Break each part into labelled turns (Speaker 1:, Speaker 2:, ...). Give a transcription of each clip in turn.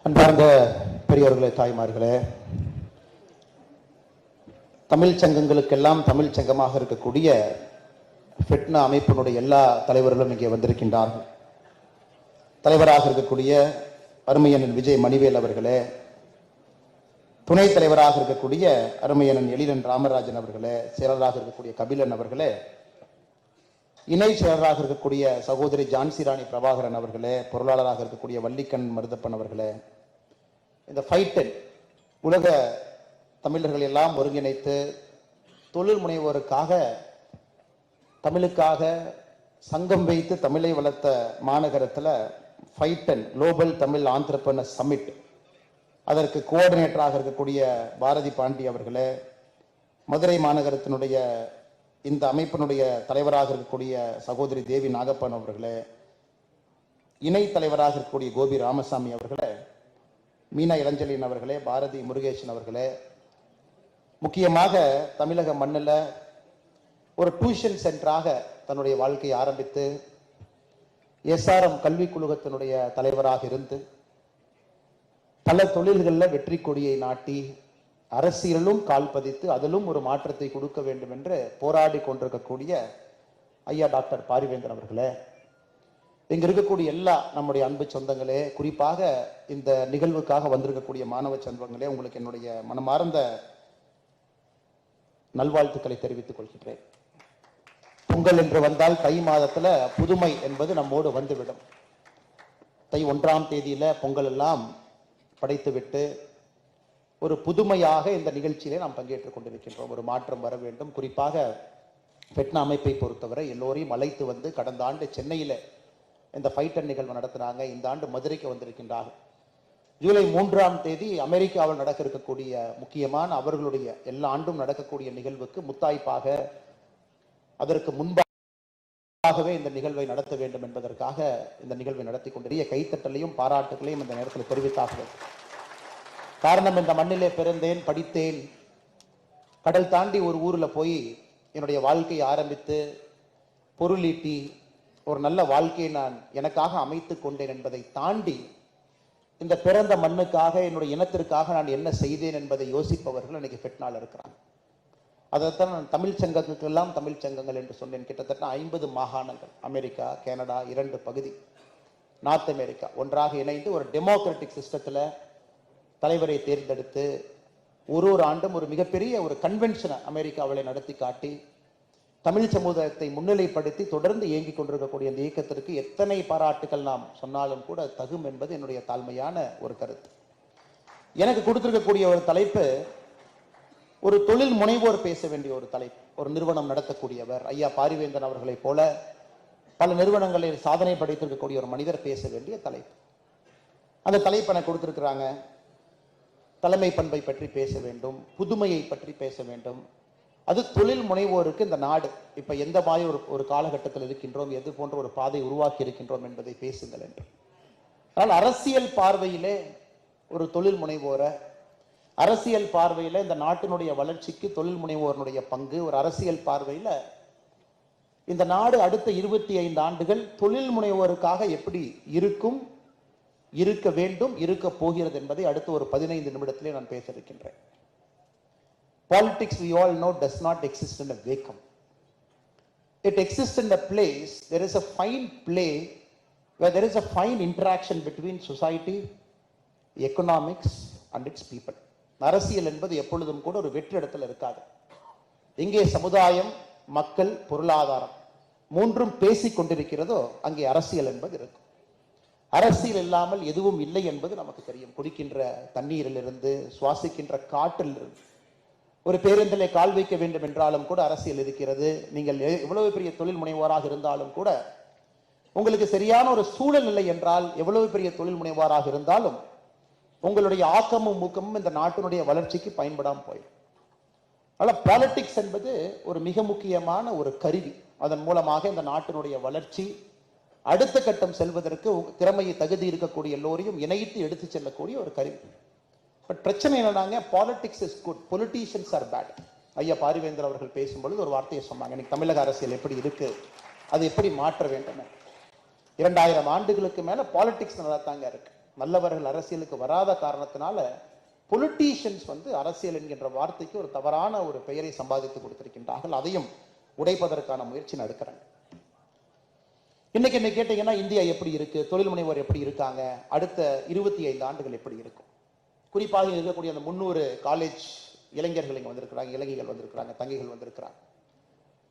Speaker 1: அன்பார்ந்த பெரியவர்களே, தாய்மார்களே, தமிழ் சங்கங்களுக்கெல்லாம் தமிழ் சங்கமாக இருக்கக்கூடிய ஃபெட்னா அமைப்பினுடைய எல்லா தலைவர்களும் இங்கே வந்திருக்கின்றார்கள். தலைவராக இருக்கக்கூடிய அருமையண்ணன் விஜய் மணிவேல் அவர்களே, துணைத் தலைவராக இருக்கக்கூடிய அருமையண்ணன் எழிலன் ராமராஜன் அவர்களே, செயலராக இருக்கக்கூடிய கபிலன் அவர்களே, இணை செயலராக இருக்கக்கூடிய சகோதரி ஜான்சி ராணி பிரபாகரன் அவர்களே, பொருளாளராக இருக்கக்கூடிய வள்ளிக்கண் மருதப்பன் அவர்களே, இந்த ஃபைட்டன் உலக தமிழர்கள் எல்லாம் ஒருங்கிணைத்து தொழில் முனைவோருக்காக தமிழுக்காக சங்கம் வைத்து தமிழை வளர்த்த மாநகரத்தில் ஃபைட்டன் குளோபல் தமிழ் ஆண்டர்பிரனர் சமிட், அதற்கு கோஆர்டினேட்டராக இருக்கக்கூடிய பாரதி பாண்டி அவர்களே, மதுரை மாநகரத்தினுடைய இந்த அமைப்பினுடைய தலைவராக இருக்கக்கூடிய சகோதரி தேவி நாகப்பன் அவர்களே, இணை தலைவராக இருக்கக்கூடிய கோபி ராமசாமி அவர்களே, மீனா இளஞ்சலின் அவர்களே, பாரதி முருகேசன் அவர்களே, முக்கியமாக தமிழக மண்ணில் ஒரு டியூஷன் சென்டராக தன்னுடைய வாழ்க்கையை ஆரம்பித்து SRM கல்வி குழுகத்தினுடைய தலைவராக இருந்து பல தொழில்களில் வெற்றி கொடியை நாட்டி அரசியலும் கால் பதித்து அதிலும் ஒரு மாற்றத்தை கொடுக்க வேண்டும் என்று போராடி கொண்டிருக்கக்கூடிய ஐயா டாக்டர் பாரிவேந்தன் அவர்களே, இங்க இருக்கக்கூடிய எல்லா நம்முடைய அன்பு சொந்தங்களே, குறிப்பாக இந்த நிகழ்வுக்காக வந்திருக்கக்கூடிய மாணவ சொந்தங்களே, உங்களுக்கு என்னுடைய மனமார்ந்த நல்வாழ்த்துக்களை தெரிவித்துக் கொள்கின்றேன். பொங்கல் என்று வந்தால் தை மாதத்துல புதுமை என்பது நம்மோடு வந்துவிடும். தை 1ஆம் தேதியில பொங்கல் எல்லாம் படைத்துவிட்டு ஒரு புதுமையாக இந்த நிகழ்ச்சியிலே நாம் பங்கேற்றுக் கொண்டிருக்கின்றோம். ஒரு மாற்றம் வர வேண்டும். குறிப்பாக ஃபெட்னா அமைப்பை பொறுத்தவரை எல்லோரையும் அழைத்து வந்து கடந்த ஆண்டு சென்னையில் இந்த ஃபைட்டன் நிகழ்வு நடத்தினாங்க. இந்த ஆண்டு மதுரைக்கு வந்திருக்கின்றார்கள். ஜூலை 3ஆம் தேதி அமெரிக்காவில் நடக்க இருக்கக்கூடிய முக்கியமான அவர்களுடைய எல்லா ஆண்டும் நடக்கக்கூடிய நிகழ்வுக்கு முத்தாய்ப்பாக அதற்கு முன்பாகவே இந்த நிகழ்வை நடத்த வேண்டும் என்பதற்காக இந்த நிகழ்வை நடத்தி கொண்டிருக்கிற கைத்தட்டலையும் பாராட்டுகளையும் இந்த நேரத்தில் தெரிவித்தார்கள். காரணம், இந்த மண்ணிலே பிறந்தேன், படித்தேன், கடல் தாண்டி ஒரு ஊரில் போய் என்னுடைய வாழ்க்கையை ஆரம்பித்து பொருளீட்டி ஒரு நல்ல வாழ்க்கையை நான் எனக்காக அமைத்து கொண்டேன் என்பதை தாண்டி இந்த பிறந்த மண்ணுக்காக என்னுடைய இனத்திற்காக நான் என்ன செய்தேன் என்பதை யோசிப்பவர்கள் இன்னைக்கு ஃபெட்னால இருக்கிறாங்க. அதைத்தான் நான் தமிழ் சங்கத்துக்கெல்லாம் தமிழ் சங்கங்கள் என்று சொன்னேன். கிட்டத்தட்ட 50 மாகாணங்கள், அமெரிக்கா, கனடா 2 பகுதி, நார்த் அமெரிக்கா ஒன்றாக இணைந்து ஒரு டெமோக்ராட்டிக் சிஸ்டத்தில் தலைவரை தேர்ந்தெடுத்து ஒரு ஆண்டும் ஒரு மிகப்பெரிய ஒரு கன்வென்ஷனை அமெரிக்காவில் நடத்தி காட்டி தமிழ் சமுதாயத்தை முன்னிலைப்படுத்தி தொடர்ந்து இயங்கிக் கொண்டிருக்கக்கூடிய இந்த இயக்கத்திற்கு எத்தனை பாராட்டுகள் நாம் சொன்னாலும் கூட தகும் என்பது என்னுடைய தாழ்மையான ஒரு கருத்து. எனக்கு கொடுத்திருக்கக்கூடிய ஒரு தலைப்பு ஒரு தொழில் முனைவோர் பேச வேண்டிய ஒரு தலைப்பு. ஒரு நிறுவனம் நடத்தக்கூடியவர் ஐயா பாரிவேந்தன் அவர்களை போல பல நிறுவனங்களில் சாதனை படைத்திருக்கக்கூடிய ஒரு மனிதர் பேச வேண்டிய தலைப்பு. அந்த தலைப்பை எனக்கு கொடுத்திருக்கிறாங்க. தலைமை பண்பை பற்றி பேச வேண்டும், புதுமையை பற்றி பேச வேண்டும். அது தொழில் முனைவோருக்கு இந்த நாடு இப்ப எந்த மாதிரி ஒரு காலகட்டத்தில் இருக்கின்றோம், எது போன்ற ஒரு பாதை உருவாக்கி இருக்கின்றோம் என்பதை பேசுங்கள் என்று. ஆனால் அரசியல் பார்வையிலே ஒரு தொழில் முனைவோரை, அரசியல் பார்வையில இந்த நாட்டினுடைய வளர்ச்சிக்கு தொழில் முனைவோருடைய பங்கு, ஒரு அரசியல் பார்வையில இந்த நாடு அடுத்த 25 ஆண்டுகள் தொழில் முனைவோருக்காக எப்படி இருக்கும், இருக்க வேண்டும், இருக்க போகிறது என்பதை அடுத்த ஒரு 15 நிமிடத்திலே நான் பேச இருக்கின்றேன். Politics, we all know, does not exist in a vacuum. It exists in a place, there is a fine play where there is a fine interaction between society, economics and its people. அரசியல் என்பது எப்பொழுதும் கூட ஒரு வெற்று இடத்துல இருக்காது. எங்கே சமுதாயம், மக்கள், பொருளாதாரம் மூன்றும் பேசிக் கொண்டிருக்கிறதோ அங்கே அரசியல் என்பது இருக்கும். அரசியல் இல்லாமல் எதுவும் இல்லை என்பது நமக்கு தெரியும். குடிக்கின்ற தண்ணீரிலிருந்து, சுவாசிக்கின்ற காற்றிலிருந்து, ஒரு பேருந்திலே கால் வைக்க வேண்டும் என்றாலும் கூட அரசியல் இருக்கிறது. நீங்கள் எவ்வளவு பெரிய தொழில் முனைவோராக இருந்தாலும் கூட உங்களுக்கு சரியான ஒரு சூழல் இல்லை என்றால் எவ்வளவு பெரிய தொழில் முனைவோராக இருந்தாலும் உங்களுடைய ஆக்கமும் ஊக்கமும் இந்த நாட்டினுடைய வளர்ச்சிக்கு பயன்படாமல் போயிடும். அதனால பாலிடிக்ஸ் என்பது ஒரு மிக முக்கியமான ஒரு கருவி. அதன் மூலமாக இந்த நாட்டினுடைய வளர்ச்சி அடுத்த கட்டம் செல்வதற்கு திறமையை தகுதி இருக்கக்கூடிய எல்லோரையும் இணைத்து எடுத்து செல்லக்கூடிய ஒரு கருவி. பட் பிரச்சனை என்னன்னாங்க, politics is good, politicians are bad. ஐயா பாரிவேந்தர் அவர்கள் பேசும்பொழுது ஒரு வார்த்தையை சொன்னாங்க, இன்னைக்கு தமிழக அரசியல் எப்படி இருக்கு, அது எப்படி மாற்ற வேண்டும். 2000 ஆண்டுகளுக்கு மேல பாலிடிக்ஸ் நல்லா தாங்க இருக்கு. நல்லவர்கள் அரசியலுக்கு வராத காரணத்தினால பொலிட்டீஷியன்ஸ் அரசியல் என்கின்ற வார்த்தைக்கு ஒரு தவறான ஒரு பெயரை சம்பாதித்து கொடுத்திருக்கின்றார்கள். அதையும் உடைப்பதற்கான முயற்சி நடக்கிறாங்க. இன்னைக்கு என்ன கேட்டீங்கன்னா, இந்தியா எப்படி இருக்கு, தொழில் முனைவோர் எப்படி இருக்காங்க, அடுத்த 25 ஆண்டுகள் எப்படி இருக்கும்? குறிப்பாக இருக்கக்கூடிய அந்த 300 காலேஜ் இளைஞர்கள் இங்க வந்திருக்கிறாங்க, இளைஞர்கள் வந்திருக்கிறாங்க, தங்கைகள் வந்திருக்கிறாங்க.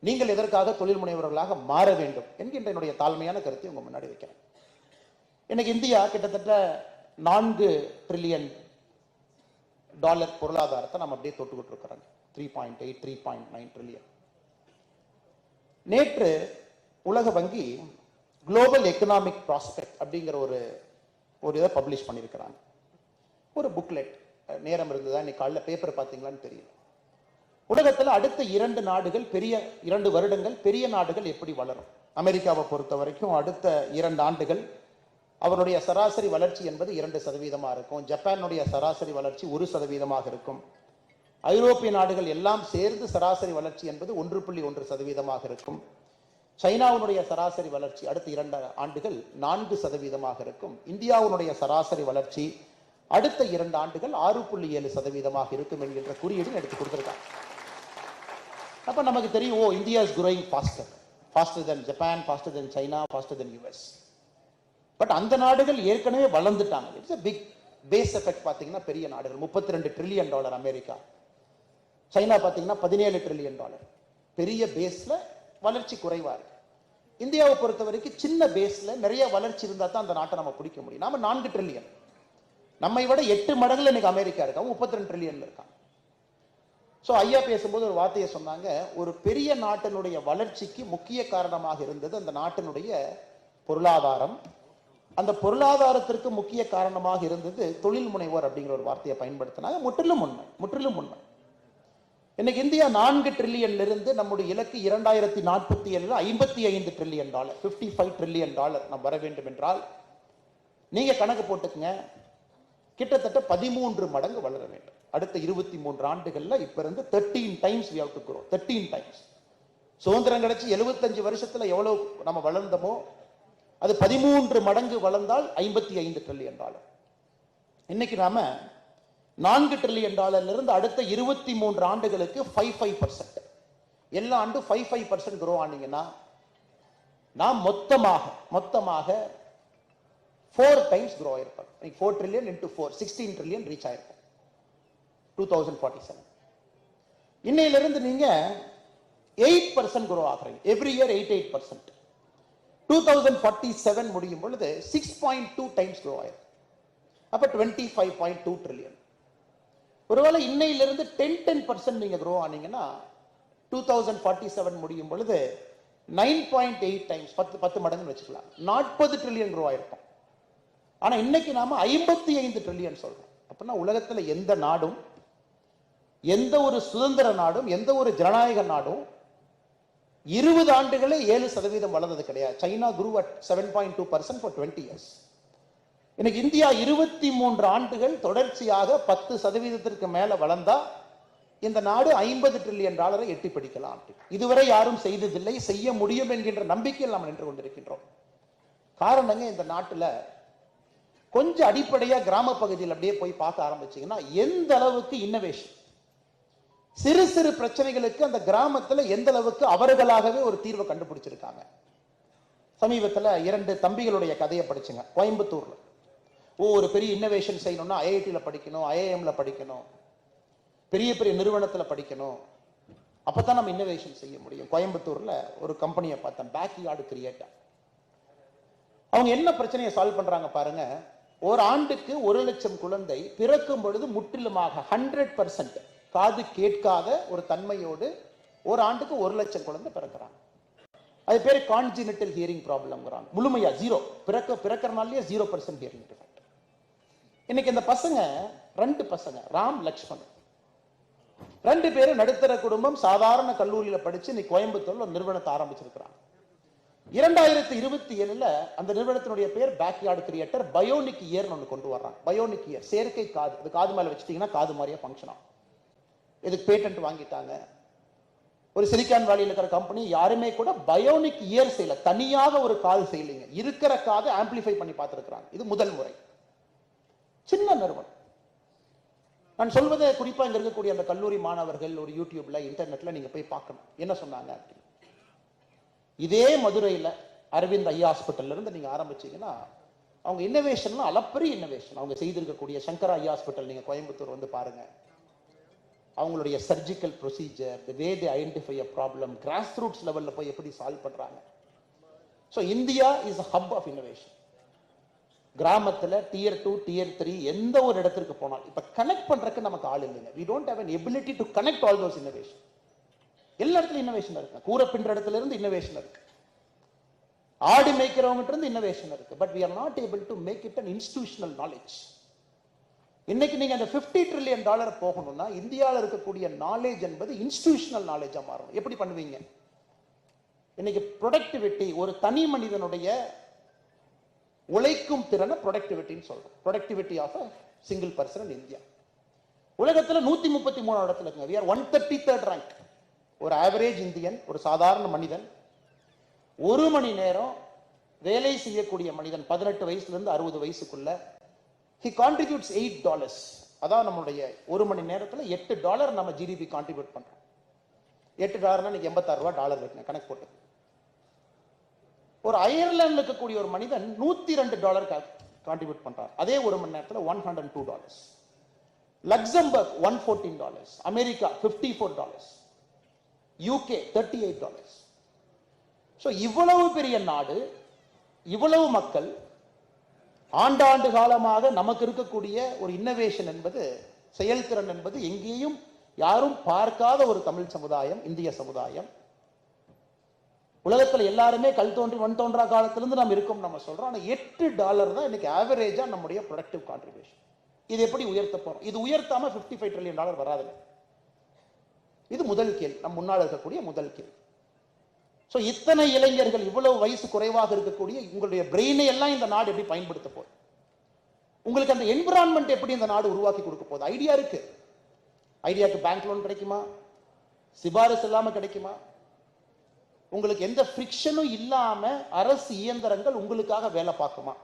Speaker 1: நீங்கள் எதற்காக தொழில் முனைவர்களாக மாற வேண்டும் என்கின்ற என்னுடைய தாழ்மையான கருத்தை உங்க முன்னாடி வைக்கிறேன். இன்னைக்கு இந்தியா கிட்டத்தட்ட $4 trillion பொருளாதாரத்தை நம்ம அப்படியே தொட்டுக்கிட்டு இருக்கிறாங்க. 3.8 3.9 trillion. நேற்று உலக வங்கி குளோபல் எக்கனாமிக் ப்ராஸ்பெக்ட் அப்படிங்கிற ஒரு இதை பப்ளிஷ் பண்ணியிருக்கிறாங்க. ஒரு புக்லெட். நேரம் இருந்ததா, இன்னைக்கு காலையில் பேப்பர் பார்த்தீங்களான்னு தெரியல. உலகத்தில் அடுத்த 2 நாடுகள், பெரிய 2 வருடங்கள் பெரிய நாடுகள் எப்படி வளரும்? அமெரிக்காவை பொறுத்த வரைக்கும் அடுத்த 2 ஆண்டுகள் அவருடைய சராசரி வளர்ச்சி என்பது 2% இருக்கும். ஜப்பானுடைய சராசரி வளர்ச்சி 1% இருக்கும். ஐரோப்பிய நாடுகள் எல்லாம் சேர்ந்து சராசரி வளர்ச்சி என்பது 1.1% இருக்கும். சைனாவுடைய சராசரி வளர்ச்சி அடுத்த 2 ஆண்டுகள் 4% இருக்கும். இந்தியாவுடைய சராசரி வளர்ச்சி அடுத்த 2 ஆண்டுகள் 6.7% இருக்கும் என்கின்ற குறியீடு எடுத்து கொடுத்திருக்காங்க. அப்ப நமக்கு தெரியும், India is growing faster than Japan, faster than China, faster than US. But அந்த நாடுகள் ஏற்கனவே வளர்ந்துட்டாங்க. It's a big base effect. பாத்தீங்கன்னா பெரிய நாடுகள் $32 trillion அமெரிக்கா, சைனா பாத்தீங்கன்னா $17 trillion. பெரிய பேஸ்ல வளர்ச்சி குறைவா இருக்கு. இந்தியாவை பொறுத்த வரைக்கும் சின்ன பேஸ்ல நிறைய வளர்ச்சி இருந்தா தான் அந்த நாட்டை நம்ம பிடிக்க முடியும். நாம 4 trillion, நம்மை விட 8 மடங்குல இன்னைக்கு அமெரிக்கா இருக்காங்க, 32 trillion இருக்காங்க. ஸோ ஐயா பேசும்போது ஒரு வார்த்தையை சொன்னாங்க, ஒரு பெரிய நாட்டினுடைய வளர்ச்சிக்கு முக்கிய காரணமாக இருந்தது அந்த நாட்டினுடைய பொருளாதாரம். அந்த பொருளாதாரத்திற்கு முக்கிய காரணமாக இருந்தது தொழில் முனைவோர் அப்படிங்கிற ஒரு வார்த்தையை பயன்படுத்தினாங்க. முற்றிலும் உண்மை, முற்றிலும் உண்மை. இன்னைக்கு இந்தியா 4 trillion இருந்து நம்முடைய இலக்கு 2047 $55 trillion, $55 trillion நம்ம வர வேண்டும் என்றால் நீங்க கணக்கு போட்டுக்குங்க, கிட்டத்தட்ட 13 மடங்கு வளர வேண்டும். அடுத்த 23 ஆண்டுகள்ல இப்ப இருந்து 13 times we have to grow. 13 times. சுதந்திரம் கிடைச்சி 75 வருஷத்துல எவ்வளவு நம்ம வளர்ந்தோமோ அது 13 மடங்கு வளர்ந்தால் $55 trillion. இன்னைக்கு நாம $4 trillion இருந்து அடுத்த 23 ஆண்டுகளுக்கு 5% எல்லா ஆண்டு 5% grow ஆனீங்கன்னா நாம் மொத்தமாக 4 times grow ஆயிருப்போம். 4 trillion into 4 16 trillion reach ஆயிருக்கும் 2047. இன்னையிலிருந்து நீங்க 8% grow ஆகுறீங்க. Every year 8%. 2047 முடியும் பொழுது 6.2 times grow ஆயிருக்கும். அப்ப 25.2 trillion. ஒருவேளை இன்னையிலிருந்து 10% நீங்க grow ஆனீங்கன்னா 2047 முடியும் பொழுது 9.8 times 10 மடங்குன்னு வச்சுக்கலாம், 40 trillion grow ஆயிருக்கும். ஆனா இன்னைக்கு நாம 55 trillion சொல்றோம். அப்படின்னா உலகத்துல எந்த நாடும், எந்த ஒரு சுதந்திர நாடும், எந்த ஒரு ஜனநாயக நாடும் 20 ஆண்டுகளே 7% வளர்ந்தது கிடையாது. China grew at 7.2% for 20 years. இன்னைக்கு இந்தியா 23 ஆண்டுகள் தொடர்ச்சியாக 10% மேல வளர்ந்தா இந்த நாடு $50 trillion எட்டி பிடிக்கலாம். இதுவரை யாரும் செய்ததில்லை, செய்ய முடியும் என்கின்ற நம்பிக்கையில் நாம் நின்று கொண்டிருக்கின்றோம். காரணங்க, இந்த நாட்டுல கொஞ்சம் அடிப்படையா கிராம பகுதியில் அப்படியே போய் பார்க்க ஆரம்பிச்சீங்கன்னா எந்த அளவுக்கு இன்னோவேஷன், சிறு சிறு பிரச்சனைகளுக்கு அந்த கிராமத்துல எந்த அளவுக்கு அவர்களாகவே ஒரு தீர்வை கண்டுபிடிச்சிருக்காங்க. சமீபத்துல 2 தம்பிகளுடைய கதையை படிச்சுங்க. கோயம்புத்தூர்ல ஒரு பெரிய இன்னோவேஷன் செய்யணும்னா ஐஐடியில படிக்கணும், ஐஐஎம்ல படிக்கணும், பெரிய பெரிய நிறுவனத்துல படிக்கணும், அப்பதான் நம்ம இன்னோவேஷன் செய்ய முடியும். கோயம்புத்தூர்ல ஒரு கம்பெனியை பார்த்தேன், பேக்யார்டு கிரியேட்டர். அவங்க என்ன பிரச்சனையை சால்வ் பண்றாங்க பாருங்க. ஒரு ஆண்டுக்கு 1 லட்சம் குழந்தை பிறக்கும் பொழுது முற்றிலுமாக 100% காது கேட்காத ஒரு தன்மையோடு ஒரு ஆண்டுக்கு 1 லட்சம் குழந்தை பிறக்கிறாங்க. அது பேரு கான்ஜினிட்டல் ஹியரிங் ப்ராப்ளம்ங்கறாங்க. முழுமையா 0, பிறக்கறனாலயே 0% ஹியரிங் டிஃபெக்ட். இன்னைக்கு இந்த பசங்க 2 பசங்க, ராம் லக்ஷ்மண், 2 பேரும் நடுத்தர குடும்பம், சாதாரண கல்லூரியில படிச்சு இன்னைக்கு கோயம்புத்தூர்ல ஒரு நிறுவனத்தை ஆரம்பிச்சிருக்கிறாங்க. 2027 அந்த நிறுவனத்தினுடைய பேர் பேக்யார்டு கிரியேட்டர் பயோனிக் இயர் ஒன்று கொண்டு வர்றாங்க. பயோனிக் இயர், செயற்கை காது. இது காது மேல வச்சிட்டீங்கன்னா காது மாதிரியா ஃபங்க்ஷன் ஆகும். இதுக்கு பேட்டன்ட் வாங்கிட்டாங்க. ஒரு சிலிக்கான் வேலியில் இருக்கிற கம்பெனி யாருமே கூட பயோனிக் இயர் செய்யல, தனியாக ஒரு காது செய்யலைங்க. இருக்கிற காதை ஆம்பிளிஃபை பண்ணி பார்த்துருக்காங்க. இது முதல் முறை. சின்ன நிறுவனம். நான் சொல்வதை குறிப்பா இங்க இருக்கக்கூடிய அந்த கல்லூரி மாணவர்கள் ஒரு யூடியூப்ல இன்டர்நெட்ல நீங்க போய் பார்க்கணும் என்ன சொன்னாங்க. இதே மதுரையில அரவிந்த் ஐ ஹாஸ்பிட்டல்ல இருந்து நீங்க ஆரம்பிச்சீங்கன்னா அவங்க இன்னோவேஷன்லாம் அளப்பரிய இன்னோவேஷன் அவங்க செய்திருக்கக்கூடிய சங்கரா ஐ ஹாஸ்பிட்டல் நீங்க கோயம்புத்தூர் வந்து பாருங்க. அவங்களுடைய surgical procedure, the way they identify a problem, cross roots லெவல்ல போய் எப்படி சால்வ் பண்றாங்க. So India is a hub of innovation. கிராமத்துல tier 2 tier 3 எந்த ஒரு இடத்துக்கு போனாலும் இப்ப கனெக்ட் பண்றதுக்கு நமக்கு ஆள் இல்லைங்க. we don't have an ability to connect all those innovation. எல்லா இடத்துலயும் இன்னோவேஷன் இருக்கு. கூரை பின்ற இடத்துல இருந்து இன்னோவேஷன் இருக்கு. ஆடு மேய்க்கிறவங்க இருந்து இன்னோவேஷன் இருக்கு. But we are not able to make it an institutional knowledge. இன்னைக்கு நீங்க அந்த $50 trillion போகணும்னா இந்தியாவில் இருக்கக்கூடிய நாலேஜ் என்பது இன்ஸ்டிடியூஷனல் நாலேஜா மாறணும். எப்படி பண்ணுவீங்க? இன்னைக்கு ப்ரொடக்டிவிட்டி, ஒரு தனி மனிதனுடைய உழைக்கும் திறனை ப்ரொடக்டிவிட்டின்னு சொல்றோம். Productivity of a single person in India. உலகத்துல 133 இடத்துல இருக்குங்க. we are 133rd rank. ஒரு ஆவரேஜ் இந்தியன், ஒரு சாதாரண மனிதன் ஒரு மணி நேரம் வேலை செய்யக்கூடிய மனிதன் 18 வயசுல இருந்து 60 வயசுக்குள்ள he contributes $8. அதான் நம்மளுடைய ஒரு மணி நேரத்துல $8 நம்ம ஜிடிபி கான்ட்ரிபியூட் பண்றோம். $8 இன்னைக்கு $86 இருக்குங்க கணக்கு போட்டு. ஒரு அயர்லாந்துல இருக்கக்கூடிய ஒரு மனிதன் $102 கான்ட்ரிபியூட் பண்றார். அதே ஒரு மணி நேரத்துல $102. Luxembourg $114, America $54, UK $38. ஸோ இவ்வளவு பெரிய நாடு, இவ்வளவு மக்கள், ஆண்டாண்டு காலமாக நமக்கு இருக்கக்கூடிய ஒரு இன்னோவேஷன் என்பது, செயல்திறன் என்பது எங்கேயும் யாரும் பார்க்காத ஒரு தமிழ் சமுதாயம், இந்திய சமுதாயம். உலகத்தில் எல்லாருமே கல் தோன்றி மண் தோன்றா காலத்திலிருந்து நாம் இருக்கோம் நம்ம சொல்றோம். ஆனால் $8 தான் இன்னைக்கு ஆவரேஜா நம்முடைய ப்ரொடக்டிவ் கான்ட்ரிபியூஷன். இது எப்படி உயர்த்த போறோம்? இது உயர்த்தாம $55 trillion வராதுங்க. இது முதல் கேள்வி, நம் முன்னால் இருக்கக்கூடிய முதல் கேள்வி. ஸோ இத்தனை இளைஞர்கள், இவ்வளவு வயசு குறைவாக இருக்கக்கூடிய உங்களுடைய பிரெயினை எல்லாம் இந்த நாடு எப்படி பயன்படுத்த போகுது? உங்களுக்கு அந்த என்விரான்மெண்ட் எப்படி இந்த நாடு உருவாக்கி கொடுக்க போகுது? ஐடியா இருக்கு. ஐடியாவுக்கு பேங்க் லோன் கிடைக்குமா? சிபாரிசு இல்லாம கிடைக்குமா? உங்களுக்கு எந்த ஃப்ரிக்ஷனும் இல்லாம அரசு இயந்திரங்கள் உங்களுக்காக வேலை பார்க்குமா?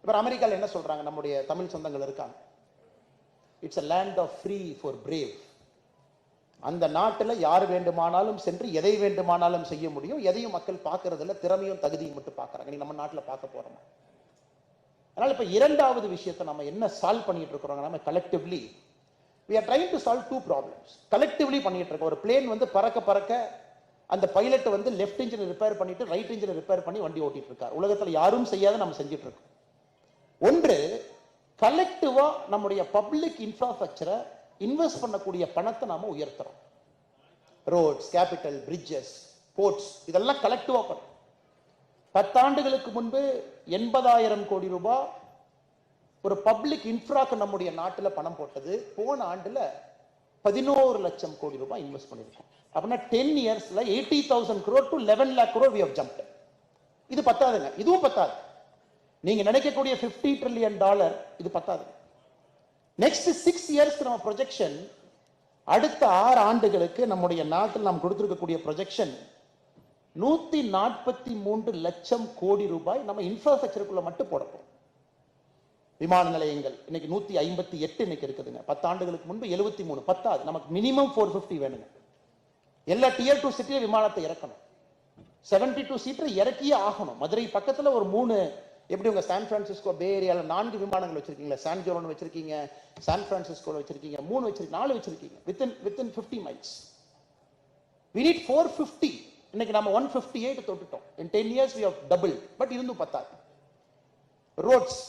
Speaker 1: இப்ப அமெரிக்காவில் என்ன சொல்றாங்க, நம்முடைய தமிழ் சொந்தங்கள் இருக்காங்க, it's a land of free for brave. அந்த நாட்டில் யார் வேண்டுமானாலும் சென்று எதை வேண்டுமானாலும் செய்ய முடியும். எதையும் மக்கள் பார்க்கறது இல்லை, திறமையும் தகுதியும் மட்டும் பார்க்கறாங்க. நீ நம்ம நாட்டில் பார்க்க போறோம். அதனால இப்ப இரண்டாவது விஷயத்தை நம்ம என்ன சால்வ் பண்ணிட்டு இருக்கிறோம், நம்ம collectively we are trying to solve two problems. Collectively பண்ணிட்டு இருக்கோம். ஒரு பிளேன் வந்து பறக்க பறக்க அந்த பைலட் வந்து லெஃப்ட் இன்ஜினை ரிப்பேர் பண்ணிட்டு ரைட் இன்ஜினை ரிப்பேர் பண்ணி வண்டி ஓட்டிட்டு இருக்கார். உலகத்தில் யாரும் செய்யாத நம்ம செஞ்சுட்டு இருக்கோம். ஒன்று, கலெக்டிவா நம்முடைய பப்ளிக் இன்ஃப்ராஸ்ட்ரக்சரை இன்வெஸ்ட் பண்ணக்கூடிய பணத்தை நாம உயர்த்துறோம். ரோட்ஸ், கேபிட்டல், பிரிட்ஜஸ், போர்ட்ஸ், இதெல்லாம் கலெக்டிவா பண்ணும். 10 ஆண்டுகளுக்கு முன்பு 80,000 கோடி ரூபாய் ஒரு பப்ளிக் இன்ஃப்ராக்கு நம்முடைய நாட்டில் பணம் போட்டது. போன ஆண்டுல 11 லட்சம் கோடி ரூபாய் இன்வெஸ்ட் பண்ணிருக்கோம். அப்படின்னா 10 இயர்ஸ்ல 80,000 crore to 11 lakh crore we have jumped. இது பத்தாதுங்க, இதுவும் பத்தாது. நீங்க நினைக்கக்கூடிய $50 trillion இது பத்தாது. நெக்ஸ்ட் 6 இயர்ஸ்க்கு நம்ம ப்ரொஜெக்ஷன், அடுத்த 6 ஆண்டுகளுக்கு நம்முடைய நாட்டில் நாம் கொடுத்திருக்கக்கூடிய ப்ரொஜெக்ஷன் 143 லட்சம் கோடி ரூபாய் நம்ம இன்ஃப்ராஸ்ட்ரக்சருக்குள்ள மட்டும் போடப்போம். விமான நிலையங்கள் இன்னைக்கு 158 இன்னைக்கு இருக்குதுங்க. 10 ஆண்டுகளுக்கு முன்பு 73. பத்தாது, நமக்கு மினிமம் 450 வேணுங்க. எல்லா tier 2 சிட்டில விமானத்தை இறக்கணும். 72 சீட்டர் இறக்கியே ஆகணும். மதுரை பக்கத்துல ஒரு 3, எப்படி உங்க சான் பிரான்சிஸ்கோ பே ஏரியால 4 விமானங்கள் வச்சிருக்கீங்களா? சான் ஜோரோன்னு வச்சிருக்கீங்க, சான் பிரான்சிஸ்கோல வச்சிருக்கீங்க, 3 வச்சிருக்கீங்க, 4 வச்சிருக்கீங்க. within 50 miles. we need 450. இன்னைக்கு நம்ம 158 தொட்டுட்டோம். in 10 years we have doubled. But இருந்தும் பத்தாது. ரோட்ஸ்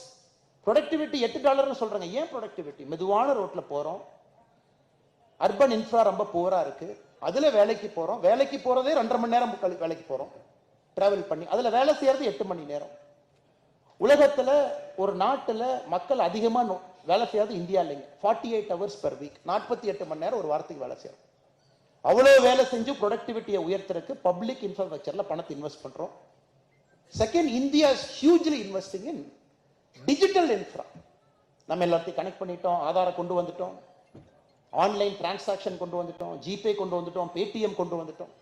Speaker 1: ப்ரொடக்டிவிட்டி $8 சொல்றாங்க. ஏன் ப்ரொடக்டிவிட்டி? மெதுவான ரோட்ல போறோம், அர்பன் இன்ஃப்ரா ரொம்ப புவரா இருக்கு, அதுல வேலைக்கு போறோம். வேலைக்கு போறதே 2.5 மணி நேரம் வேலைக்கு போறோம் டிராவல் பண்ணி, அதுல வேலை செய்யறது 8 மணி நேரம். உலகத்துல ஒரு நாட்டுல மக்கள் அதிகமா வேலை செய்யாது இந்தியா இல்லைங்க. 48 hours per week, 48 மணி நேரம் ஒரு வாரத்துக்கு வேலை செய்யறோம். அவ்வளவு வேலை செஞ்சு ப்ரொடக்டிவிட்டியை உயர்த்துறதுக்கு பப்ளிக் இன்ஃப்ராஸ்ட்ரக்சர்ல பணத்தை இன்வெஸ்ட் பண்றோம். Second, India is hugely investing in digital infra. நம்ம எல்லாத்தையும் கனெக்ட் பண்ணிட்டோம், ஆதாரம் கொண்டு வந்துட்டோம், ஆன்லைன் டிரான்சாக்ஷன் கொண்டு வந்துட்டோம், ஜிபே கொண்டு வந்துட்டோம், பேடிஎம் கொண்டு வந்துட்டோம்.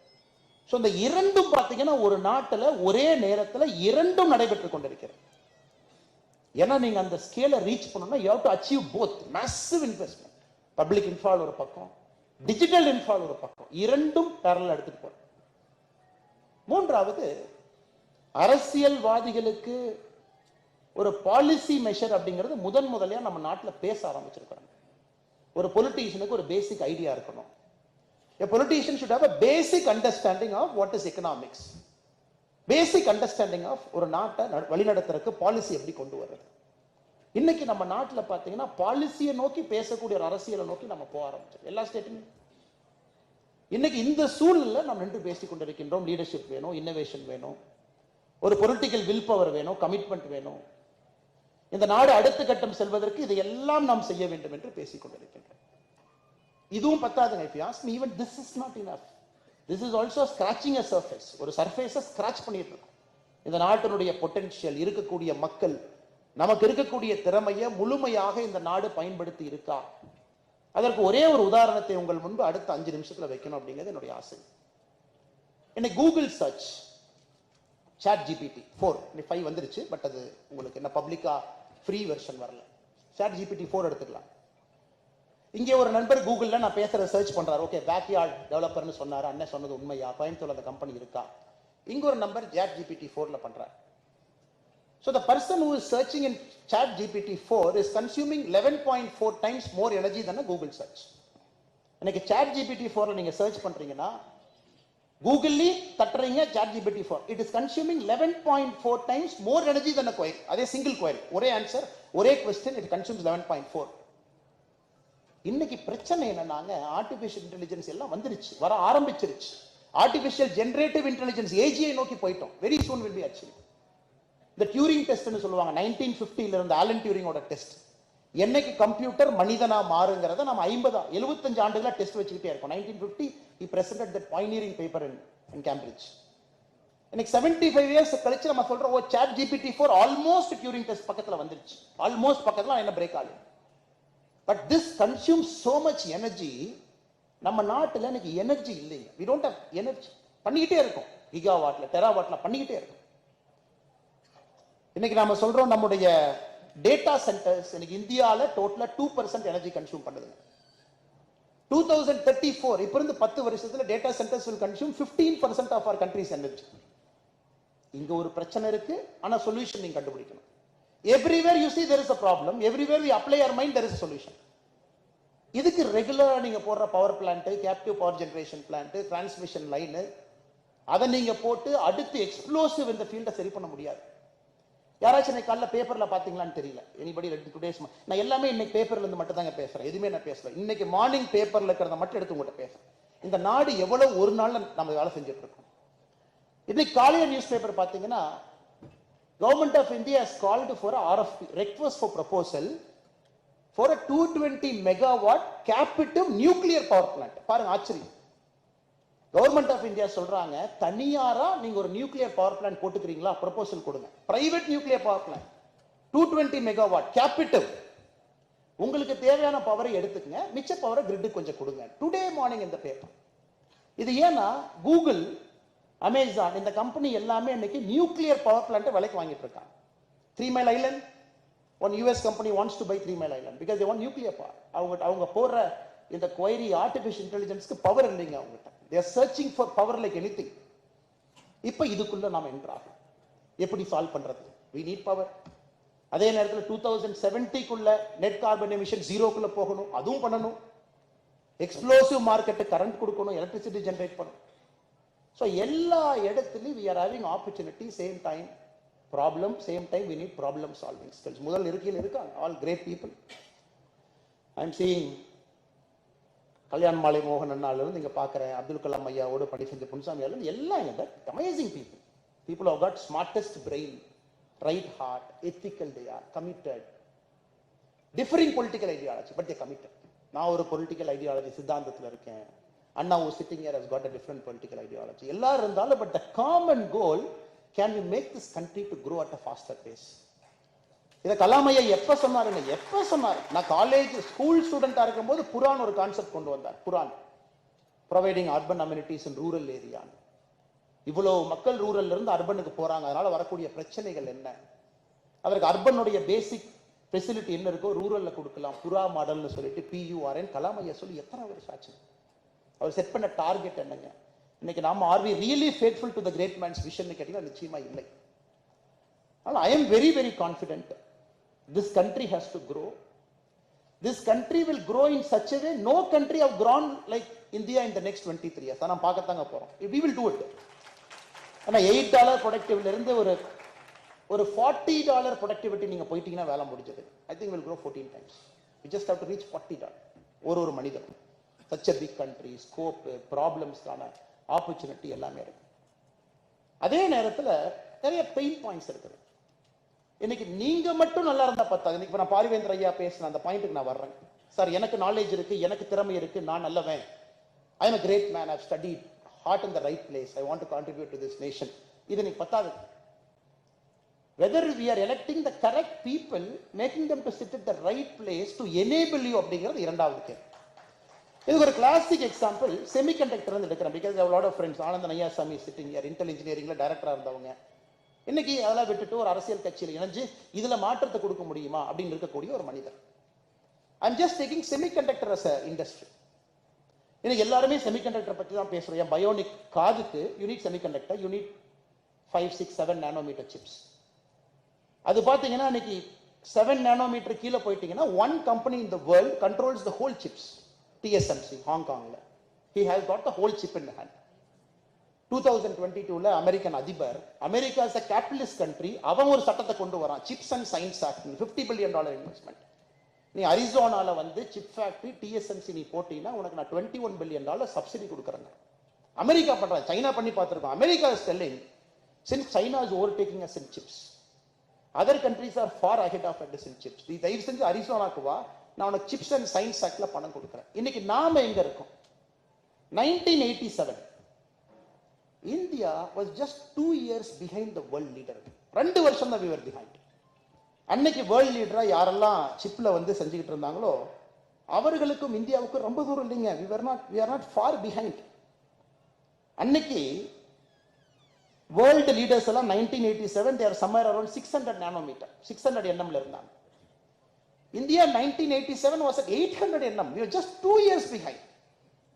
Speaker 1: ஸோ இந்த இரண்டும் பார்த்தீங்கன்னா ஒரு நாட்டில் ஒரே நேரத்தில் இரண்டும் நடைபெற்று கொண்டிருக்கிறது. ஏன்னா நீங்க அந்த ஸ்கேலை ரீச் பண்ணணும்னா you have to achieve both massive investment. Public infra ஒரு பக்கம், டிஜிட்டல் இன்ஃபால் ஒரு பக்கம், இரண்டும் பேரலல் எடுத்துட்டு போறோம். மூன்றாவது, அரசியல்வாதிகளுக்கு ஒரு பாலிசி மெஷர் அப்படிங்கிறது முதல்லையா நம்ம நாட்டில் பேச ஆரம்பிச்சிருக்கிறாங்க. ஒரு பொலிட்டீஷியனுக்கு ஒரு பேசிக் ஐடியா இருக்கணும். A politician should have a basic understanding of what is economics. Basic understanding of ஒரு நாட்டை வழிநடத்துறதுக்கு பாலிசி எப்படி கொண்டு வர்றது. இன்னைக்கு நம்ம நாட்டில் பார்த்தீங்கன்னா பாலிசியை நோக்கி பேசக்கூடிய ஒரு அரசியலை நோக்கி நம்ம போக ஆரம்பிச்சோம் எல்லா ஸ்டேட்டுமே. இன்னைக்கு இந்த சூழலில் நம்ம நின்று பேசிக் கொண்டிருக்கின்றோம். லீடர்ஷிப் வேணும், இன்னோவேஷன் வேணும், ஒரு பொலிட்டிக்கல் வில் பவர் வேணும், கமிட்மெண்ட் வேணும். இந்த நாடு அடுத்த கட்டம் செல்வதற்கு இதையெல்லாம் நாம் செய்ய வேண்டும் என்று பேசிக் கொண்டிருக்கின்றோம். இதுவும் பத்தாதுங்க. if you ask me, even this is not enough. This is also scratching a surface. ஒரு சர்ஃபேஸை ஸ்கிராச் பண்ணிட்டு இருக்கோம். இந்த நாட்டினுடைய பொட்டன்ஷியல், இருக்கக்கூடிய மக்கள், நமக்கு இருக்கக்கூடிய திறமையை முழுமையாக இந்த நாடு பயன்படுத்தி இருக்கா? அதற்கு ஒரே ஒரு உதாரணத்தை உங்கள் முன்பு அடுத்த 5 நிமிஷத்துல வைக்கணும் அப்படிங்கிறது என்னுடைய ஆசை. இன்னைக்கு கூகுள் சர்ச் சாட் ஜிபிடி 4 5 வந்துருச்சு. பட் அது உங்களுக்கு என்ன பப்ளிக்கா ஃப்ரீ வெர்ஷன் வரல. சாட் ஜிபிடி 4 எடுத்துக்கலாம். இங்கே ஒரு நண்பர் கூகுள்ல நான் பேசுற சர்ச் பண்றாரு. ஓகே, பேக்யார்ட் டெவலப்பர்னு சொன்னாரு, அண்ணன் சொன்னது உண்மையா, கோயம்புத்தூர்ல அந்த கம்பெனி இருக்கா? இங்க ஒரு நம்பர் சாட் ஜிபிடி 4ல பண்றாரு. So the person who is searching in chat GPT 4 is consuming 11.4 times more energy than a Google search. இன்னைக்கு chat GPT 4ல நீங்க சர்ச் பண்றீங்கன்னா கூகுள்ல தட்டறீங்க chat GPT 4, it is consuming 11.4 times more energy than a query. அதே single query, ஒரே answer, ஒரே question, it consumes 11.4. இன்னைக்கு பிரச்சனை என்னன்னாங்க, artificial intelligence எல்லாம் வந்துருச்சு, வர ஆரம்பிச்சிருச்சு. ஆர்டிபிஷியல் ஜெனரேட்டிவ் இன்டெலிஜென்ஸ் ஏஜியை நோக்கி போயிட்டோம். Very soon will be achieved. இந்த டியூரிங் டெஸ்ட்னு சொல்லுவாங்க, 1950ல இருந்த ஆலன் டியூரிங்கோட டெஸ்ட். என்னைக்கு கம்ப்யூட்டர் மனிதனா மாறுங்கிறத நம்ம 75 ஆண்டுகளா டெஸ்ட் வச்சுக்கிட்டே இருக்கோம். 1950 he presented that pioneering paper in Cambridge. இன்னைக்கு 75 இயர்ஸ் கழிச்சு நம்ம சொல்றோம், ஓ chat GPT 4 almost during test பக்கத்துல வந்துருச்சு. ஆல்மோஸ்ட் பக்கத்துல என்ன பிரேக் ஆகல. But this consumes so much energy. நம்ம நாட்டில் இன்னைக்கு எனர்ஜி இல்லைங்க. we don't have energy. பண்ணிக்கிட்டே இருக்கோம், கிகாவாட்ல டெராவாட்ல பண்ணிக்கிட்டே இருக்கோம். இன்னைக்கு நாம சொல்றோம் நம்முடைய டேட்டா சென்டர்ஸ் இன்னைக்கு இந்தியால டோட்டலா 2% எனர்ஜி கன்சியூம் பண்ணுதுங்க. 2034 இப்ப இருந்து 10 வருஷத்துல data centres will consume 15% of our country's energy. இங்க ஒரு பிரச்சனை இருக்கு, ஆனா சொல்யூஷன் நீங்க கண்டுபிடிக்கணும். Everywhere you see there is a problem, everywhere we apply our mind there is a solution. இதுக்கு ரெகுலரா நீங்க போடுற power plant, captive power generation plant, transmission line, அதை நீங்க போட்டு அடுத்து எக்ஸ்ப்ளோசிவ் இந்த ஃபீல்டை சரி பண்ண முடியாது. யாராச்சும் இன்னைக்கு காலைல பேப்பர்ல பாத்தீங்களான்னு தெரியல. எனிபடி ரெட் டுடேஸ் நான் எல்லாமே இன்னைக்கு பேப்பர்ல இருந்து மட்டும் தாங்க பேசுறேன், எதுவுமே நான் பேசல. இன்னைக்கு மார்னிங் பேப்பர்ல இருக்கிறத மட்டும் எடுத்து உங்கள்கிட்ட பேசுறேன். இந்த நாடு எவ்வளவு ஒரு நாள்ல நம்ம வேலை செஞ்சுட்டு இருக்கோம். இன்னைக்கு காலையில நியூஸ் பேப்பர் பாத்தீங்கன்னா, Government of India has called for a RFP, request for proposal for a 220 megawatt captive nuclear power plant. பாருங்க ஆச்சரியம். கவர்மெண்ட் ஆஃப் இந்தியா சொல்றாங்க, தனியாரா நீங்க ஒரு நியூக்ளியர் பவர் பிளான்ட் போட்டுக்கிறீங்களா, ப்ரொபோசல் கொடுங்க. Private nuclear power plant 220 megawatt capital. உங்களுக்கு தேவையான பவரை எடுத்துக்கங்க, மிச்ச பவரை கிரிட்டுக்கு கொஞ்சம் கொடுங்க. டுடே மார்னிங் இந்த பேப்பர். இது ஏன்னா கூகுள், அமேசான் இந்த கம்பெனி எல்லாமே இன்னைக்கு நியூக்ளியர் பவர் பிளான்ட் விலைக்கு வாங்கிட்டு இருக்காங்க. 3 Mile Island, one US company wants to buy 3 Mile Island because they want nuclear power. அவங்க போற இந்த query ஆர்டிஃபிஷியல் இன்டெலிஜென்ஸ்க்கு பவர் இல்லைங்க அவங்ககிட்ட. they are searching for power like anything. இப்போ இதுக்குள்ள நாம என்ட்ராகும். எப்படி சால்வ் பண்றது? we need power. அதே நேரத்தில் 2070க்குள்ள நெட் கார்பன் எமிஷன் ஜீரோக்குள்ள போகணும், அதுவும் பண்ணணும். எக்ஸ்ப்ளோசிவ் மார்க்கெட்டு கரண்ட் கொடுக்கணும், எலக்ட்ரிசிட்டி ஜெனரேட் பண்ணணும். ஸோ எல்லா இடத்துலையும் we are having opportunity, same time problem, same time we need problem solving skills. முதல் இருக்கையில் இருக்காங்க, all great people. I am seeing Kalyan மாலை மோகன் அண்ணால இருந்து இங்க பாக்குறேன், அப்துல் கலாம் ஐயாவோட பணி செஞ்ச புன்சாமி எல்லாம் amazing people. people who have got smartest brain, right heart, ethical, they are committed. differing political ideology but they committed. நான் ஒரு political ideology சித்தாந்தத்துல இருக்கேன், அண்ணா who sitting here has got a different political ideology. எல்லாரும் இருந்தாலும் but the common goal, can we make this country to grow at a faster pace? இத கலாம் ஐயா எப்ப சொன்னாரு? நான் காலேஜ் ஸ்கூல் ஸ்டூடெண்டா இருக்கும்போது புரான் ஒரு கான்செப்ட் கொண்டு வந்தார். Pooran providing urban amenities in rural area. இவ்வளவு மக்கள் ரூரல்ல இருந்து அர்பனுக்கு போறாங்க, அதனால வரக்கூடிய பிரச்சனைகள் என்ன? அவருக்கு அர்பனுடைய பேசிக் ஃபெசிலிட்டி என்ன இருக்கோ ரூரல்ல கொடுக்கலாம். புறா மாடல்னு சொல்லிட்டு PURN கலாம் ஐயா சொல்லி எத்தனை வருஷம் ஆச்சு? அவர் செட் பண்ண டார்கெட் என்னங்க? இன்னைக்கு நாம are we really faithful to the great man's vision கேட்டீங்கன்னா நிச்சயமா இல்லை. ஆனால் I am very very confident this country has to grow. This country will grow in such a way no country have grown like India in the next 23 years. நான் பார்க்கத்தாங்க போறோம். We will do it. ஆனா $8 ப்ரொடக்டிவ்ல இருந்து ஒரு $40 productivity நீங்க போயிட்டீங்கன்னா வேலை முடிஞ்சது. I think we'll grow 14 times. We just have to reach $40. ஒரு மனிதன். Such a big country, scope, problemsக்கான ஆப்பர்ச்சுனிட்டி எல்லாமே இருக்கு. அதே நேரத்தில் நிறைய பெயின் பாயிண்ட்ஸ் இருக்குது. இன்னைக்கு நீங்க மட்டும் நல்லா இருந்தா பத்தாது. இன்னைக்கு நான் பாரிவேந்தர் ஐயா பேசின அந்த பாயிண்ட்டுக்கு நான் வர்றேன். சார் எனக்கு நாலேஜ் இருக்கு, எனக்கு திறமை இருக்கு, நான் நல்லவன், I am a great man, I've studied, heart in the right place, I want to contribute to this nation. இது நீ பத்தாது. Whether we are electing the correct people, making them to sit at the right place to enable you அப்படிங்கிறது இரண்டாவது கேள்வி. இதுக்கு ஒரு classic example semiconductor வந்து எடுக்கிறேன். Because I have lot of friends. Anandan Ayyasamy sitting here, Intel இன்ஜினியரிங்ல டைரக்டரா இருந்தவங்க. இன்னைக்கு அதெல்லாம் விட்டுட்டு ஒரு அரசியல் கட்சியில் இணைஞ்சு இதுல மாற்றத்தை கொடுக்க முடியுமா அப்படின்னு இருக்கக்கூடிய ஒரு மனிதர். I'm just taking semiconductor as a industry. இன்னைக்கு எல்லாருமே செமிகண்டக்டர் பற்றி தான் பேசுறோம். பயோனிக் காதுக்கு unit semiconductor, unit 5, 6, 7 nanometre chips. அது பார்த்தீங்கன்னா இன்னைக்கு 7 நானோமீட்டர் கீழே போயிட்டீங்கன்னா one company in the world controls the whole chips. TSMC ஹாங்காங்ல. He has got the whole chip in the hand. 2022ல அமெரிக்கன் அதிபர், America is a capitalist country, அவன் ஒரு சட்டத்தை கொண்டு வரான், chips and science act, $50 billion investment. நீ அரிசோனால வந்து சிப் ஃபேக்டரி TSMC நீ போட்டீங்கன்னா உனக்கு நான் $21 billion சப்சிடி கொடுக்குறேன். அமெரிக்கா பண்றான், சைனா பண்ணி பார்த்துருக்கோம். America is telling since China is overtaking us in chips, other countries are far ahead of us in chips. நீ தயவு செஞ்சு அரிசோனாக்கு வா, நான் உனக்கு சிப்ஸ் அண்ட் சயின்ஸ் ஆக்ட்ல பணம் கொடுக்குறேன். இன்னைக்கு நாம எங்க இருக்கோம்? 1987 India was just 2 years behind the world leader. 2 வருஷம் தான் we were behind. அன்னைக்கு வேர்ல்ட் லீடரா யாரெல்லாம் சிப்ல வந்து செஞ்சுக்கிட்டு இருந்தாங்களோ அவர்களுக்கும் இந்தியாவுக்கும் ரொம்ப தூரம் இல்லைங்க. we are not far behind. அன்னைக்கு வேர்ல்டு லீடர்ஸ் எல்லாம் 1987 they are somewhere around 600 nanometer, 600 nm ல இருந்தாங்க. India 1987 was at 800 nm. We are just 2 years behind.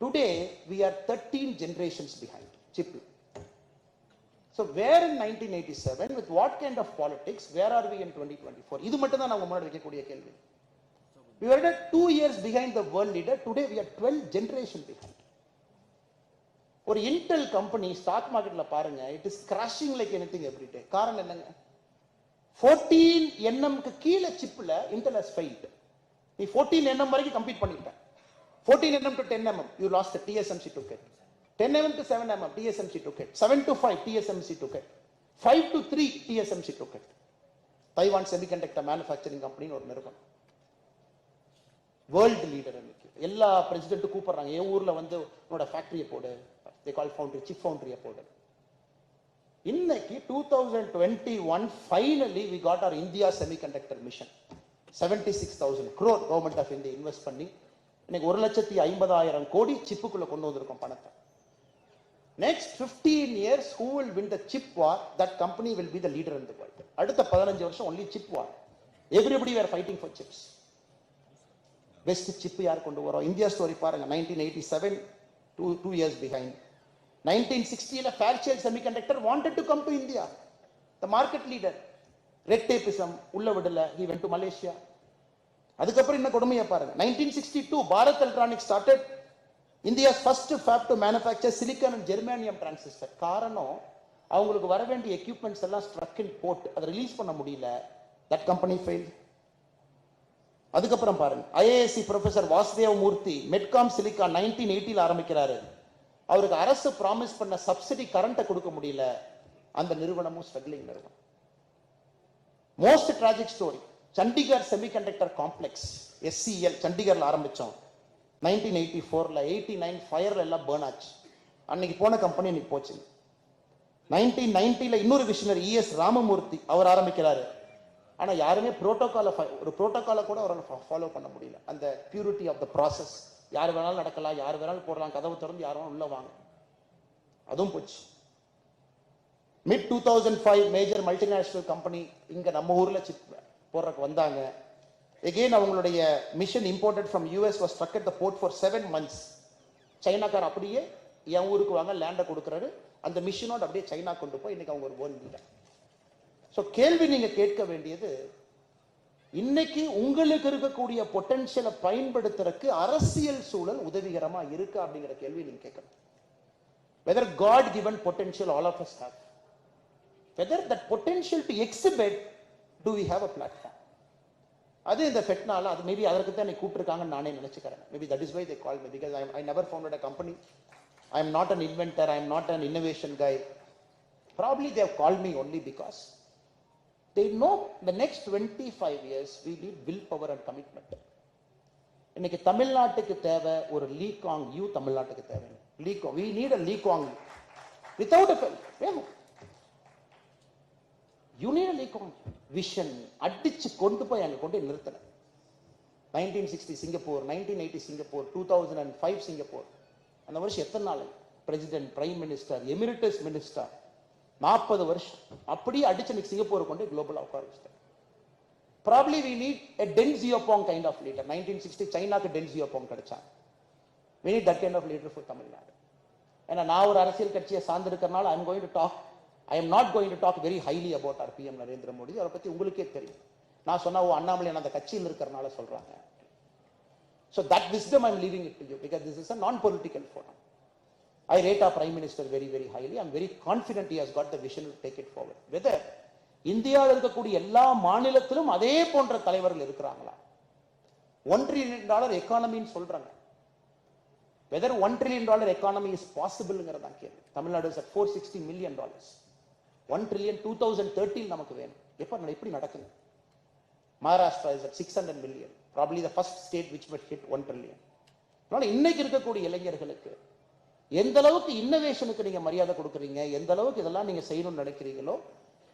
Speaker 1: Today we are 13 generations behind chip. So where in 1987 with what kind of politics, where are we in 2024? இது மட்டும் தான் நாம முன்னாடி வைக்கக்கூடிய கேள்வி. We were at 2 years behind the world leader. Today we are 12 generation behind. ஒரு Intel company stock மார்க்கெட்ல பாருங்க, it is crashing like anything every day. காரணம் என்னங்க? 14 nm க்கு கீழே சிப்ல இன்டெல் has failed. நீ 14 nm வரைக்கும் கம்பீட் பண்ணிட்ட. 14 nm to 10 mm you lost the TSMC took it. 10 mm to 7 mm TSMC took it. 7 to 5 TSMC took it. 5 to 3 TSMC took it. Taiwan Semiconductor Manufacturing Company ஒரு நிறுவனம், world leader. இன்னைக்கு எல்லா president கூப்பிடுறாங்க, என் ஊர்ல வந்து உன்னோட ஃபேக்டரியை போடு, they call foundry, chip foundry போடு. இன்னைக்கு 2021 finally we got our India semiconductor mission. 76,000 crore government of India invest பண்ணி இன்னைக்கு 1,50,000 கோடி சிப்புக்குள்ள கொண்டு வந்திருக்கோம் பணத்தை. Next 15 years who will win the chip war? That company will be the leader in the world. அடுத்த 15 வருஷம் only chip war. Everybody were fighting for chips. Best chip யார் கொண்டு வரோம்? இந்தியா ஸ்டோரி பாருங்க. 1987 2 years behind. 1960ல Fairchild Semiconductor wanted to come to India, the market leader. Red tapeism உள்ள விடல, he went to Malaysia. அதுக்கப்புறம் என்ன கொடுமையா பாருங்க. 1962 Bharat Electronics started India's first fab to manufacture silicon and germanium transistor. காரணம் அவங்களுக்கு வர வேண்டிய எக்யூப்மெண்ட்ஸ் எல்லாம் ஸ்ட்ரக் இன் போர்ட், அதை ரிலீஸ் பண்ண முடியல. That company fail. அதுக்கப்புறம் பாருங்க, IISc ப்ரொஃபசர் வாசுதேவ மூர்த்தி மெட்காம் சிலிக்கான் 1980ல ஆரம்பிக்கிறாரு. அவருக்கு அரசு ப்ராமிஸ் பண்ண சப்சிடி கரண்ட்டை கொடுக்க முடியல, அந்த நிறுவனமும் ஸ்ட்ரகிளிங் நிறுவனம். Most tragic story, Chandigarh semiconductor complex SCL சண்டிகர்ல ஆரம்பிச்சோம். 1984ல 89 ஃபயர்ல எல்லாம் பர்ன் ஆச்சு. அன்னைக்கு போன கம்பெனி இன்னைக்கு போச்சு. 1990ல இன்னொரு விஷனர் ES ராமமூர்த்தி அவர் ஆரம்பிக்கிறாரு. ஆனா யாருமே ஒரு புரோட்டோகாலை கூட அவரால் ஃபாலோ பண்ண முடியல. அந்த பியூரிட்டி ஆஃப் த ப்ராசஸ், யார் வேணாலும் நடக்கலாம், யார் வேணாலும் போடலாம், கதவு திறந்து யார் வேணாலும் உள்ள வாங்க, அதுவும் போச்சு. மிட் 2005 மேஜர் மல்டிநேஷனல் கம்பெனி இங்க நம்ம ஊர்ல சிப் போடுறதுக்கு வந்தாங்க. எகெயின் அவங்களுடைய mission imported from US was struck at the port for 7 months. சைனாக்கார் அப்படியே என் ஊருக்கு வாங்க லேண்டை கொடுக்குறாரு. அந்த மிஷனோட அப்படியே சைனா கொண்டு போய் இன்னைக்கு அவங்க ஒரு வேர்ல்ட் லீடர். ஸோ கேள்வி நீங்க கேட்க வேண்டியது, இன்னைக்கு உங்களுக்கு இருக்கக்கூடிய பொட்டன்ஷியலை பயன்படுத்துறதுக்கு அரசியல் சூழல் உதவிகரமா இருக்கு அப்படிங்கிற கேள்வி நீங்க கேட்கணும். whether God given potential all of us have, whether that potential to exhibit, do we have a platform? அது இந்த ஃபெட்னால அது மேபி அதற்கு தான் என்னை கூப்பிட்டுருக்காங்கன்னு நானே நினைச்சுக்கிறேன். Maybe that is why they call me, because I never founded a company. I am not an inventor, I am not an innovation guy. Probably they have called me only because they know the next 25 years we need willpower and commitment. இன்னைக்கு தமிழ்நாட்டுக்கு தேவை ஒரு லீ காங் Yew. தமிழ்நாட்டுக்கு தேவை Lee Kuan. we need a Lee Kuan without a fail. வேணும். you need a Lee Kuan vision. அடிச்சு கொண்டு போய் அங்க கொண்டு நிறுத்தல. 1960 சிங்கப்பூர், 1980 சிங்கப்பூர், 2005 சிங்கப்பூர். அந்த வருஷம் எத்தனை நாள் president, prime minister, emeritus minister, 40 வருஷம் அப்படியே அடிச்சு சிங்கப்பூர் கொண்டு குளோபல் உட்கார வச்சிட்டார். Probably we need a Deng Xiaoping kind of leader. 1960 சைனாக்கு Deng Xiaoping கிடைச்சாங்க. We need that kind of leader for Tamil Nadu. ஏன்னா நான் ஒரு அரசியல் கட்சியை சார்ந்திருக்கிறனால I am not going to talk very highly about our PM Narendra Modi. அவரை பத்தி உங்களுக்கே தெரியும். நான் சொன்னா அண்ணாமலை அந்த கட்சியில் இருக்கிறனால சொல்றாங்க. So that wisdom I am leaving it to you because this is a non-political forum. I rate our Prime Minister very, very highly. I am very confident he has got the vision to take it forward. Whether இந்தியாவில் இருக்கக்கூடிய எல்லா மாநிலத்திலும் அதே போன்ற தலைவர்கள் இருக்கிறாங்களா? $1 trillion எக்கானமின்னு சொல்றாங்க. Whether $1 trillion economy is possible ங்கறதான் கேள்வி. Tamil Nadu is at $460 million. $1 trillion 2013 நமக்கு வேணும். எப்படி நடக்குது? Maharashtra is at 600 million. Probably the first state which might hit 1 trillion. அதனால இன்னைக்கு இருக்கக்கூடிய இளைஞர்களுக்கு எந்த அளவுக்கு இன்னோவேஷனுக்கு நீங்க மரியாதை கொடுக்குறீங்க, எந்த அளவுக்கு இதெல்லாம் நீங்க செய்யணும்னு நினைக்கிறீங்களோ,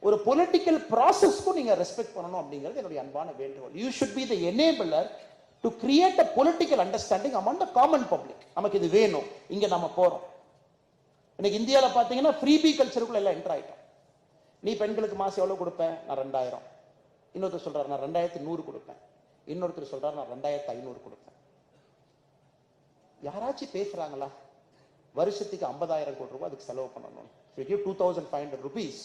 Speaker 1: ஒரு பொலிட்டிக்கல் ப்ராசஸ்க்கும் நீங்க ரெஸ்பெக்ட் பண்ணணும் அப்படிங்கிறது என்னுடைய அன்பான வேண்டுகோள். You should be the enabler to create a political understanding among the common public. நமக்கு இது வேணும், இங்க நம்ம போறோம். இன்னைக்கு இந்தியாவில் பார்த்தீங்கன்னா ஃப்ரீபி கல்ச்சருக்குள்ள எல்லாம் என்டர் ஆயிட்டோம். நீ பெண்களுக்கு மாசம் எவ்வளவு கொடுப்பேன்? நான் 2000. இன்னொருத்தர் சொல்றாரு நான் 2100 கொடுப்பேன். இன்னொருத்தர் சொல்றாரு நான் 2500 கொடுப்பேன். யாராச்சும் பேசுறாங்களா? வருஷத்துக்கு 50,000 கோடி ரூபாய் அதுக்கு செலவு பண்ணணும். If you give 2,500 rupees,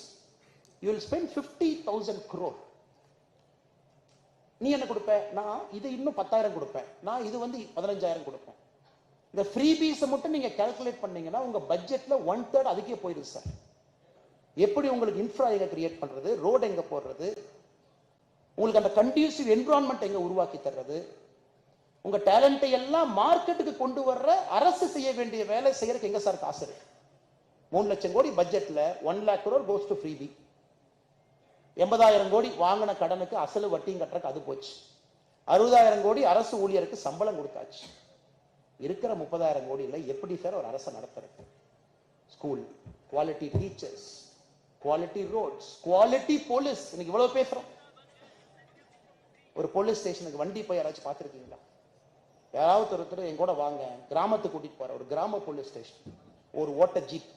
Speaker 1: you will spend 50,000 crore. நீ என்ன கொடுப்ப? நான் இது இன்னும் 10,000 கொடுப்பேன். நான் இது 15,000 கொடுப்பேன். இந்த ஃப்ரீபீஸ் மட்டும் நீங்க கால்குலேட் பண்ணீங்கன்னா உங்க பட்ஜெட்ல 1/3 அதுக்கே போயிடுது சார். எப்படி உங்களுக்கு இன்ஃப்ரா எங்க கிரியேட் பண்றது, ரோடு எங்க போடுறது, உங்களுக்கு அந்த கண்டியூசிவ் என்விரான்மெண்ட் எங்க உருவாக்கி தர்றது, உங்க டேலண்டை எல்லாம் மார்க்கெட்டுக்கு கொண்டு வர்ற அரசு செய்ய வேண்டிய வேலை செய்யறதுக்கு எங்க சார் காசு இருக்கு? 3 லட்சம் கோடி பட்ஜெட்ல 1 lakh crore goes to freebie. 80,000 கோடி வாங்கின கடனுக்கு அசலு வட்டியும் கட்டுறதுக்கு அது போச்சு. 60,000 கோடி அரசு ஊழியருக்கு சம்பளம் கொடுத்தாச்சு. இருக்கிற 30,000 கோடியில எப்படி சார் ஒரு அரசை நடத்துறது? School, quality teachers, quality roads, quality police. இன்னைக்கு இவ்வளவு பேசுறோம். ஒரு போலீஸ் ஸ்டேஷனுக்கு வண்டி போய் யாராச்சும் பார்த்துருக்கீங்களா? யாராவது ஒருத்தர் என் கூட வாங்க, கிராமத்துக்கு கூட்டிட்டு போற ஒரு கிராம போலீஸ் ஸ்டேஷன், ஒரு ஓட்ட ஜீப்.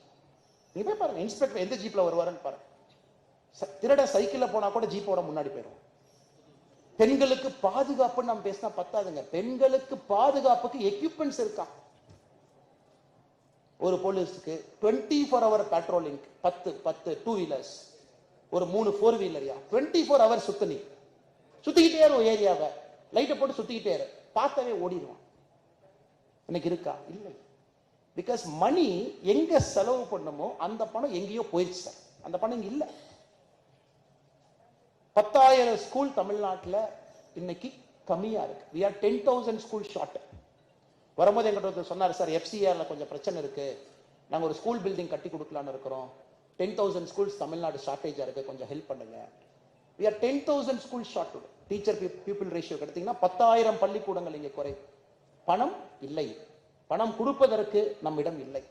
Speaker 1: நீங்க போய் பாருங்க, இன்ஸ்பெக்டர் எந்த ஜீப்ல வருவாருன்னு பாருங்க. திருட சைக்கிள்ல போனா கூட ஜீப்போட முன்னாடி போயிடும். பெண்களுக்கு பாதுகாப்பு நம்ம பேசினா பத்தாதுங்க. பெண்களுக்கு பாதுகாப்புக்கு எக்யூப்மெண்ட்ஸ் இருக்கா? ஒரு போலீஸுக்கு 24 hour பேட்ரோலிங், 10 2 வீலர்ஸ், ஒரு 3 4 வீலரியா 24 hours சுத்திக்கிட்டே ஒரு ஏரியாவை லைட்டை போட்டு சுத்திக்கிட்டே பார்த்தாவே ஓடிடுவான். எனக்கு இருக்கா? இல்லை. பிகாஸ் மணி எங்க செலவு பண்ணமோ அந்த பணம் எங்கேயோ போயிடுச்சு சார். அந்த பணம் இங்க இல்ல. 10,000 ஸ்கூல் தமிழ்நாட்டில் இன்னைக்கு கம்மியா இருக்கு. we are 10,000 school short. வரும்போது எங்கிட்ட சொன்னார், சார் எஃப்சிஆர்ல கொஞ்சம் பிரச்சனை இருக்கு, நாங்க ஒரு ஸ்கூல் பில்டிங் கட்டி கொடுக்கலான்னு இருக்கிறோம், 10,000 ஸ்கூல்ஸ் தமிழ்நாடு ஷார்டேஜா இருக்கு, கொஞ்சம் ஹெல்ப் பண்ணுங்க. we are 10,000 school short. Teacher people ratio எடுத்தீங்கன்னா 10,000 பள்ளிக்கூடங்கள் இங்கே குறை. பணம் இல்லை, பணம் கொடுப்பதற்கு நம்மிடம் இல்லை.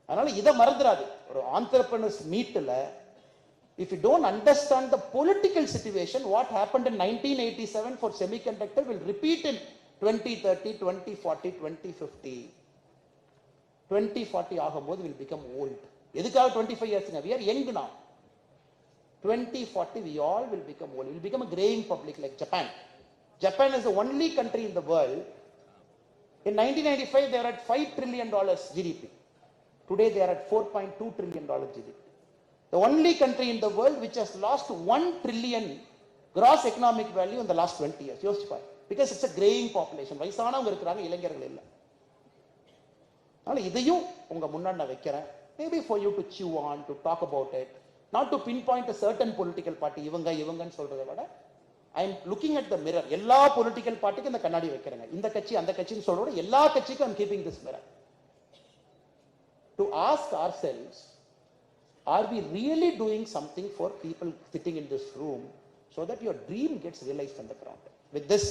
Speaker 1: அதனால இதை மறந்துடாது. ஒரு ஆண்டர்பிரனர்ஸ் மீட்ல if you don't understand the political situation, what happened in 1987 for semiconductor will repeat in 2030, 2040, 2050. 2040 ஆகும்போது will become old. எதுக்காக 25 years? We are young now. 2040 we all will become old. We will become a graying public like Japan. Japan is the only country in the world. In 1995 they are at $5 trillion GDP. Today they are at $4.2 trillion GDP. The only country in the world which has lost 1 trillion gross economic value in the last 20 years. யோசிச்சு பாரு. Because it's a graying population. வயசானவங்க இருக்கிறாங்க, இளைஞர்கள் இல்லை. அதனால இதையும் உங்க முன்னாடி நான் வைக்கிறேன். Maybe for you to chew on, to talk about it, not to pinpoint a certain political party. இவங்கன்னு சொல்றதை விட I am looking at the mirror. எல்லா political partyக்கு இந்த கண்ணாடி வைக்கிறேங்க. இந்த கட்சி அந்த கட்சின்னு சொல்றத விட எல்லா கட்சிக்கும் I am keeping this mirror. To ask ourselves, are we really doing something for people sitting in this room so that your dream gets realized on the ground? With this,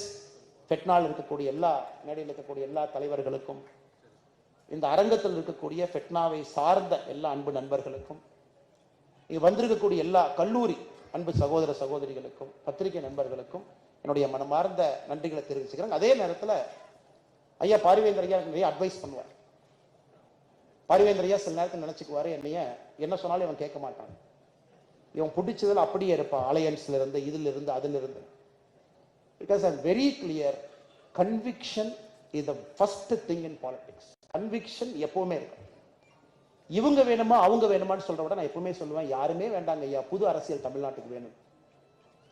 Speaker 1: ஃபெட்னால் இருக்கக்கூடிய எல்லா மேடையில் இருக்கக்கூடிய எல்லா தலைவர்களுக்கும், இந்த அரங்கத்தில் இருக்கக்கூடிய ஃபெட்னாவை சார்ந்த எல்லா அன்பு நண்பர்களுக்கும், இங்க வந்திருக்கக்கூடிய எல்லா கல்லூரி அன்பு சகோதர சகோதரிகளுக்கும், பத்திரிகை நண்பர்களுக்கும் என்னுடைய மனமார்ந்த நன்றிகளை தெரிவிச்சுக்கிறேன். அதே நேரத்தில் ஐயா பாரிவேந்தர் ஐயா நிறைய அட்வைஸ் பண்ணுவார். பாரிவேந்தர் ஐயா சில நேரத்தில் நினைச்சுக்குவாரு, என்ன சொன்னாலும் இவன் கேட்க மாட்டான், இவன் பிடிச்சதுல அப்படியே இருப்பான், அலையன்ஸ்ல இருந்து இதுல இருந்து அதுல இருந்து. Because I am very clear, conviction is the first thing in politics. Conviction எப்பவுமே இருக்கும். இவங்க வேணுமா அவங்க வேணுமான்னு சொல்ற விட நான் எப்பவுமே சொல்லுவேன், யாருமே வேண்டாங்க ஐயா, புது அரசியல் தமிழ்நாட்டுக்கு வேணும்.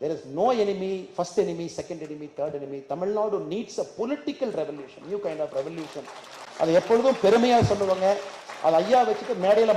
Speaker 1: There is no enemy, first enemy, second enemy, third enemy. Tamil Nadu needs a political revolution, new kind of revolution. அதை எப்பொழுதும் பெருமையா சொல்லுவாங்க. அது ஐயா வச்சுட்டு மேடையில